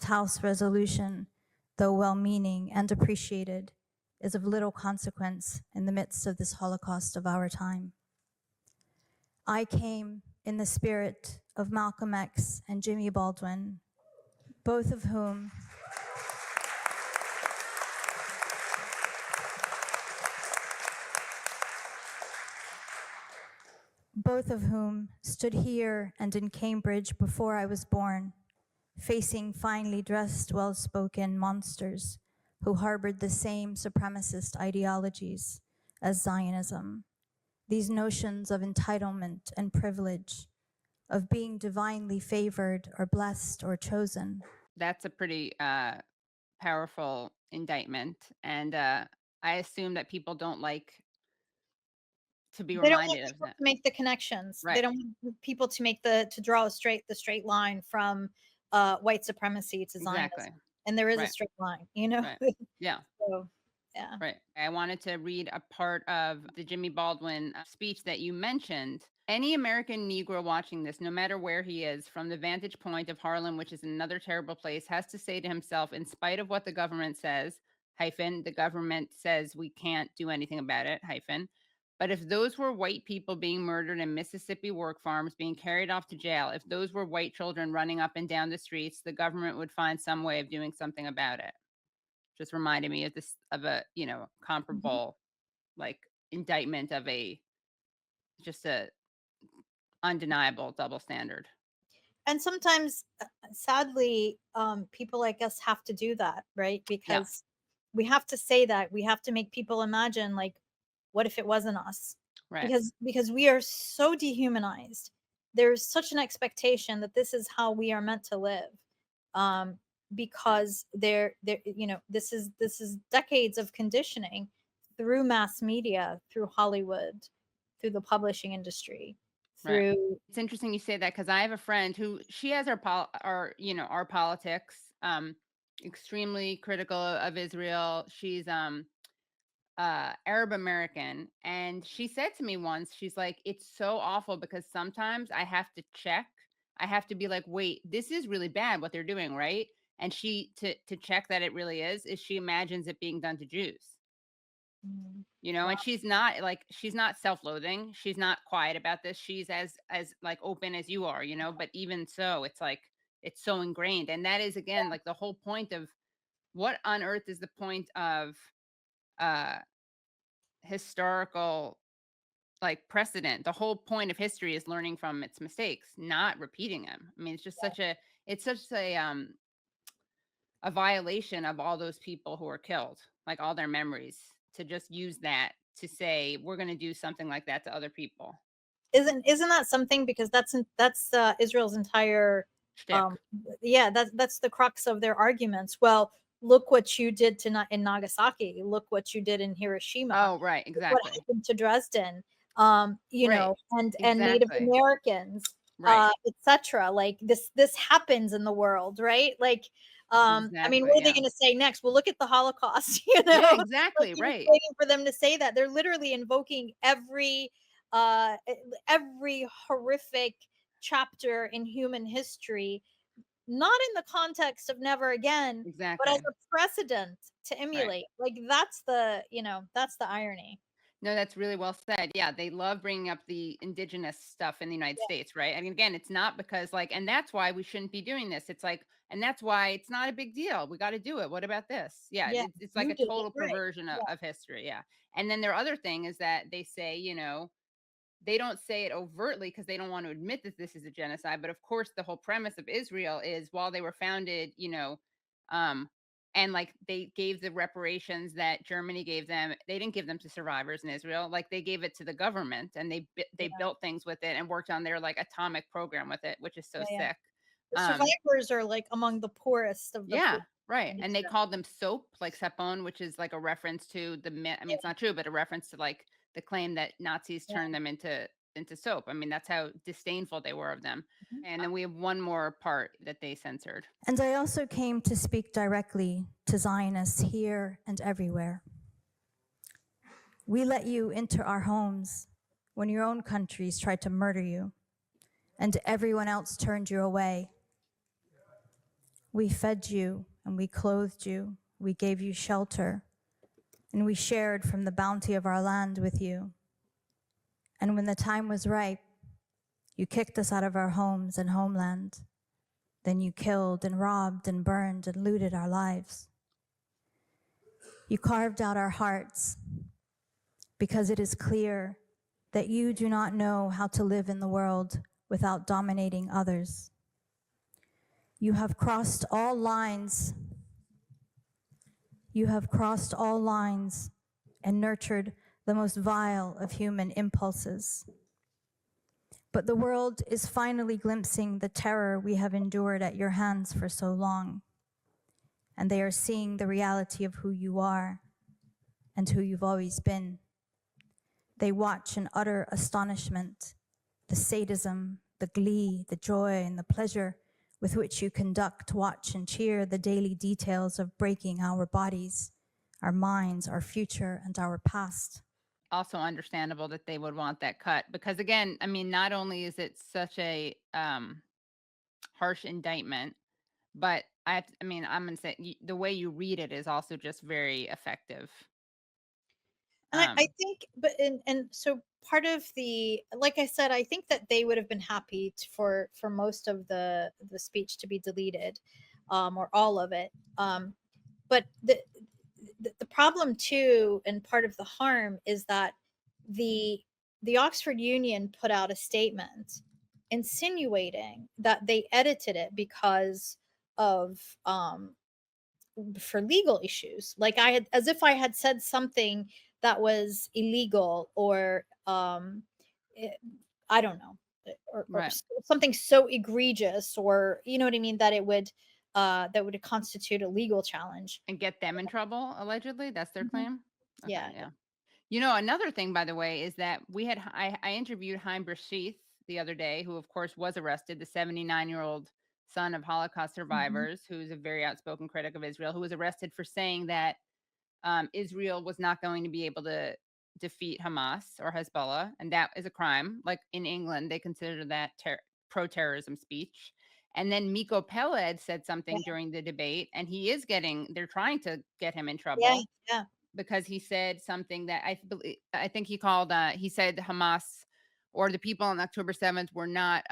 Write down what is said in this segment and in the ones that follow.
House resolution, though well-meaning and appreciated, is of little consequence in the midst of this Holocaust of our time. I came in the spirit of Malcolm X and Jimmy Baldwin, both of whom stood here and in Cambridge before I was born, facing finely dressed, well-spoken monsters who harbored the same supremacist ideologies as Zionism, these notions of entitlement and privilege, of being divinely favored or blessed or chosen. That's a pretty powerful indictment, and I assume that people don't like to be reminded of that. To make the connections. Right. They don't want people to make the draw the straight line from white supremacy to Zionism. Exactly. And there is a straight line, you know? Right. Yeah. So, yeah. Right. I wanted to read a part of the Jimmy Baldwin speech that you mentioned. Any American Negro watching this, no matter where he is, from the vantage point of Harlem, which is another terrible place, has to say to himself, in spite of what the government says, the government says we can't do anything about it, but if those were white people being murdered in Mississippi work farms, being carried off to jail, if those were white children running up and down the streets, the government would find some way of doing something about it. Just reminded me of this, of a, comparable, like, indictment of just a undeniable double standard. And sometimes, sadly, people like us have to do that, right? Because we have to say that. We have to make people imagine, like, what if it wasn't us? Right. Because we are so dehumanized. There's such an expectation that this is how we are meant to live. Because this is decades of conditioning through mass media, through Hollywood, through the publishing industry. Right. It's interesting you say that, because I have a friend who, she has our politics, extremely critical of Israel. She's Arab American, and she said to me once, she's like, it's so awful because sometimes I have to check. I have to be like, wait, this is really bad what they're doing, right? And she to check that it really is she imagines it being done to Jews. Wow. And she's not self-loathing. She's not quiet about this. She's as like open as you are, but even so, it's like, it's so ingrained. And that is, again, like the whole point of, what on earth is the point of historical, like, precedent? The whole point of history is learning from its mistakes, not repeating them. I mean, it's just such a violation of all those people who were killed, like all their memories, to just use that to say we're going to do something like that to other people. Isn't that something? Because that's Israel's entire that's the crux of their arguments. Well, look what you did in Nagasaki. Look what you did in Hiroshima. Oh, right, exactly. What happened to Dresden? And Native Americans, etc. Like this happens in the world, right? Like, I mean, what are they going to say next? Well, look at the Holocaust. Yeah, exactly, like, right. Waiting for them to say that. They're literally invoking every horrific chapter in human history, not in the context of never again, but as a precedent to emulate. Like, that's the irony. No, that's really well said. Yeah, they love bringing up the indigenous stuff in the United States, right? I mean, again, it's not because, like, and that's why we shouldn't be doing this. It's like, and that's why it's not a big deal. We got to do it. What about this? Yeah, it's like a total perversion of history. Yeah. And then their other thing is that they say, they don't say it overtly because they don't want to admit that this is a genocide. But of course, the whole premise of Israel is, while they were founded, and like they gave the reparations that Germany gave them, they didn't give them to survivors in Israel. Like, they gave it to the government, and they built things with it and worked on their, like, atomic program with it, which is so sick. The survivors are, like, among the poorest of the poor. Right. And they called them soap, like sapon, which is like a reference to the myth. I mean, it's not true, but a reference to, like, the claim that Nazis turned them into soap. I mean, that's how disdainful they were of them. And then we have one more part that they censored. And I also came to speak directly to Zionists here and everywhere. We let you into our homes, when your own countries tried to murder you and everyone else turned you away. We fed you and we clothed you, we gave you shelter, and we shared from the bounty of our land with you. And when the time was ripe, you kicked us out of our homes and homeland. Then you killed and robbed and burned and looted our lives. You carved out our hearts because it is clear that you do not know how to live in the world without dominating others. You have crossed all lines. You have crossed all lines and nurtured the most vile of human impulses. But the world is finally glimpsing the terror we have endured at your hands for so long. And they are seeing the reality of who you are and who you've always been. They watch in utter astonishment the sadism, the glee, the joy, and the pleasure with which you conduct, watch, and cheer the daily details of breaking our bodies, our minds, our future, and our past. Also understandable that they would want that cut because, again, I mean, not only is it such a harsh indictment, but I'm going to say the way you read it is also just very effective. And I think, but and so part of the, like I said, I think that they would have been happy for most of the speech to be deleted, or all of it. But the problem too, and part of the harm is that the Oxford Union put out a statement insinuating that they edited it because of for legal issues, like I had, as if I had said something that was illegal or eh, I don't know, or Right. something so egregious, or you know what I mean, that it would that would constitute a legal challenge And get them in trouble, allegedly. That's their Mhm. claim. Okay, Yeah. yeah. You know, another thing, by the way, is that I interviewed Haim Sheath the other day, who, of course, was arrested, the 79-year-old son of Holocaust survivors, who's a very outspoken critic of Israel, who was arrested for saying that Israel was not going to be able to defeat Hamas or Hezbollah, and that is a crime. Like in England, they consider that pro-terrorism speech. And then Miko Peled said something during the debate, and they're trying to get him in Yeah. trouble Yeah. because he said something that I think he said Hamas or the people on October 7th were not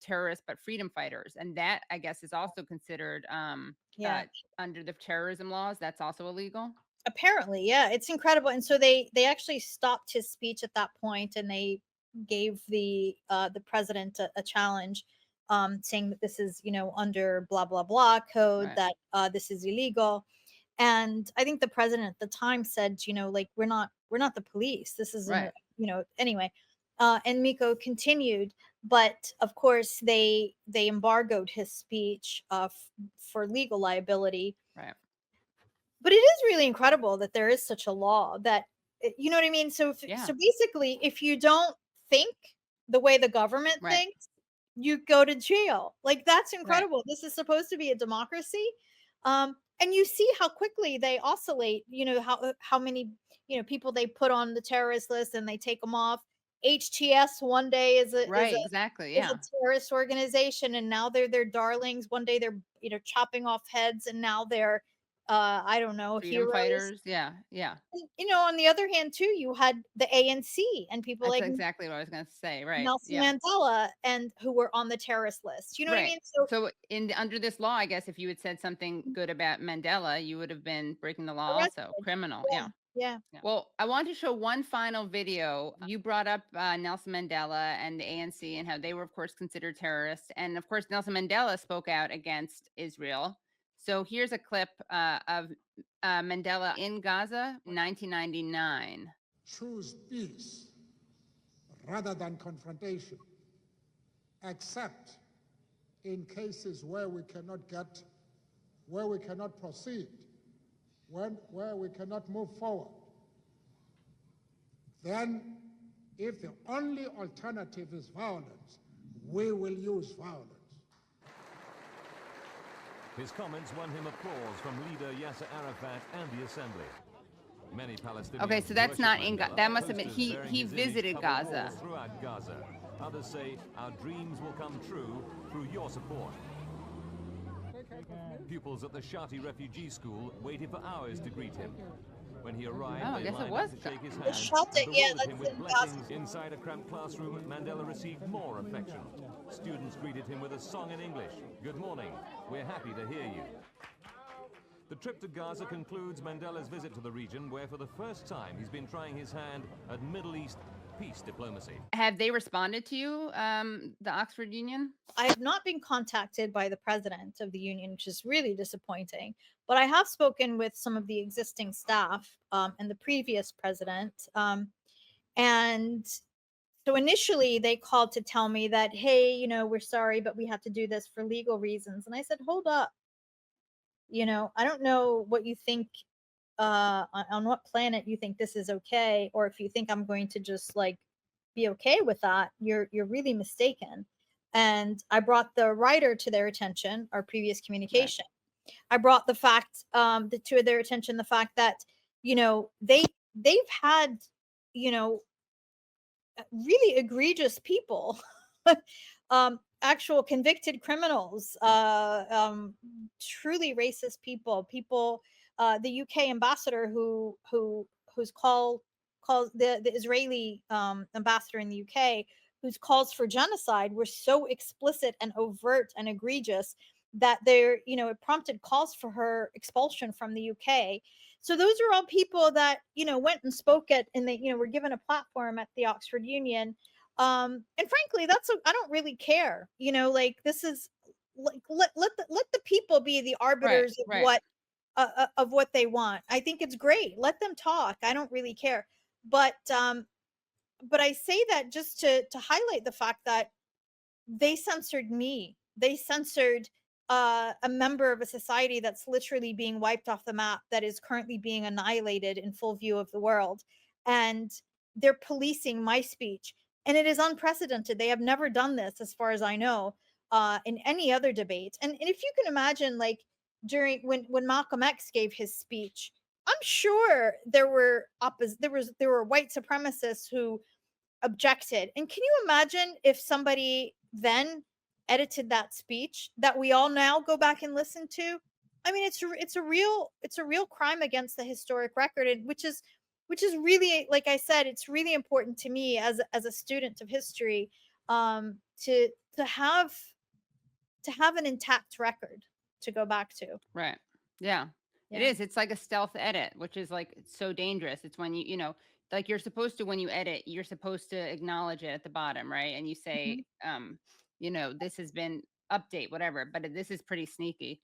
terrorists but freedom fighters, and that, I guess, is also considered Yeah. under the terrorism laws. That's also illegal. Apparently, yeah, it's incredible. And so they actually stopped his speech at that point, and they gave the president a challenge, saying that this is, you know, under blah blah blah code, Right. that this is illegal. And I think the president at the time said, you know, like, we're not the police, this isn't Right. you know, anyway. And Miko continued, but of course they embargoed his speech for legal liability. Right. But it is really incredible that there is such a law that, you know what I mean? So Yeah. so basically, if you don't think the way the government Right. thinks, you go to jail. Like, that's Right. incredible. This is supposed to be a democracy. And you see how quickly they oscillate, you know, how many, you know, people they put on the terrorist list and they take them off. HTS one day is a Right. Exactly. is Yeah. a terrorist organization, and now they're their darlings. One day they're, you know, chopping off heads, and now they're I don't know, Freedom heroes. fighters. Yeah. Yeah. You know, on the other hand too, you had the ANC and people That's like exactly what I was going to say. Right. Nelson Yeah. Mandela, and who were on the terrorist list. You know what I Right. mean? So under this law, I guess if you had said something good about Mandela, you would have been breaking the law also. Arrested. Criminal. Yeah. Yeah. Yeah. Yeah. Well, I want to show one final video. You brought up Nelson Mandela and the ANC and how they were, of course, considered terrorists. And of course, Nelson Mandela spoke out against Israel. So here's a clip of Mandela in Gaza, 1999. Choose peace rather than confrontation, except in cases where we cannot proceed, where we cannot move forward. Then, if the only alternative is violence, we will use violence. His comments won him applause from leader Yasser Arafat and the Assembly. Many Palestinians Okay, so that's worship not in Mandela. that must have been Posters bearing he his image visited cover Gaza. walls throughout Gaza. Others say our dreams will come true through your support. Pupils at the Shati refugee school waited for hours to greet him. When he arrived, Oh, I they guess it lined was up to shake his The hand Shelter, and yeah, bewildered him that's with in blessings. Gaza. Inside a cramped classroom, Mandela received more affection. Students greeted him with a song in English. Good morning. We're happy to hear you. The trip to Gaza concludes Mandela's visit to the region, where for the first time he's been trying his hand at Middle East peace diplomacy. Have they responded to you, the Oxford Union? I have not been contacted by the president of the union, which is really disappointing. But I have spoken with some of the existing staff and the previous president. And so initially they called to tell me that, hey, you know, we're sorry, but we have to do this for legal reasons. And I said, hold up. You know, I don't know what you think, on what planet you think this is okay, or if you think I'm going to just like be okay with that, you're really mistaken. And I brought the writer to their attention, our previous communication. I brought the fact, to their attention, the fact that, you know, they've had, you know, really egregious people, actual convicted criminals, truly racist people, the UK ambassador who's calls the Israeli ambassador in the UK, whose calls for genocide were so explicit and overt and egregious that it prompted calls for her expulsion from the UK. So those are all people that went and spoke at, and they were given a platform at the Oxford Union. And frankly, I don't really care. Like, this is like, let the people be the Right, arbiters right. of what they want. I think it's great. Let them talk. I don't really care. But I say that just to highlight the fact that they censored me. They censored a member of a society that's literally being wiped off the map, that is currently being annihilated in full view of the world. And they're policing my speech. And it is unprecedented. They have never done this, as far as I know, in any other debate. And if you can imagine, like, during when Malcolm X gave his speech, I'm sure there were white supremacists who objected. And can you imagine if somebody then edited that speech that we all now go back and listen to? I mean, it's a real crime against the historic record, and which is really, like I said, it's really important to me as a student of history, to have an intact record to go back to. Right. Yeah. It Yeah. is. It's like a stealth edit, which is like it's so dangerous. It's when like you're supposed to, when you edit, you're supposed to acknowledge it at the bottom, right? And you say, Mhm. this has been update, whatever, but this is pretty sneaky.